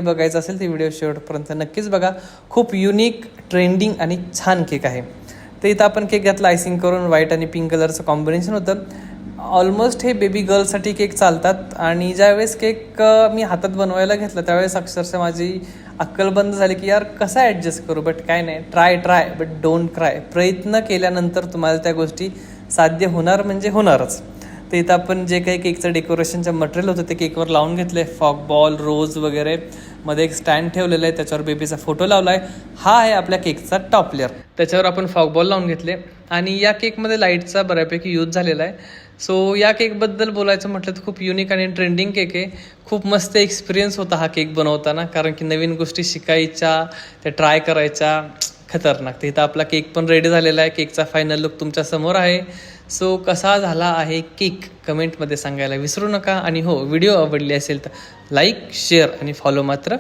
बघायचं असेल ते व्हिडिओ शेवटपर्यंत नक्कीच बघा. खूप युनिक, ट्रेंडिंग आणि छान केक आहे. तर इथं आपण केक घातला आयसिंग करून, व्हाईट आणि पिंक कलरचं कॉम्बिनेशन होतं. ऑलमोस्ट हे बेबी गर्लसाठी केक चालतात. आणि ज्यावेळेस केक मी हातात बनवायला घेतला त्यावेळेस अक्षरशः माझी अक्कल बंद झाली की यार कसं ॲडजस्ट करू. बट काय नाही, ट्राय बट डोंट क्राय. प्रयत्न केल्यानंतर तुम्हाला त्या गोष्टी साध्य होणार म्हणजे होणारच. तर इथं आपण जे काही केकचं डेकोरेशनचं मटेरियल होतं ते केकवर लावून घेतलं आहे. फॉक बॉल, रोज वगैरे. मध्ये एक स्टँड ठेवलेलं आहे, त्याच्यावर बेबीचा फोटो लावला आहे. हा आहे आपल्या केकचा टॉप लेअर. त्याच्यावर आपण फॉक बॉल लावून घेतले. आणि या केकमध्ये लाईटचा बऱ्यापैकी यूज झालेला आहे. सो या केकबद्दल बोलायचं म्हटलं तर खूप युनिक आणि ट्रेंडिंग केक आहे. खूप मस्त एक्सपिरियन्स होता हा केक बनवताना, कारण की नवीन गोष्टी शिकायच्या, त्या ट्राय करायच्या. खतरनाक. तर इथं आपला केक पण रेडी झालेला आहे. केकचा फायनल लुक तुमच्या समोर आहे. सो कसा झाला आहे केक कमेंटमध्ये सांगायला विसरू नका. आणि हो, व्हिडिओ आवडली असेल तर लाईक, शेअर आणि फॉलो मात्र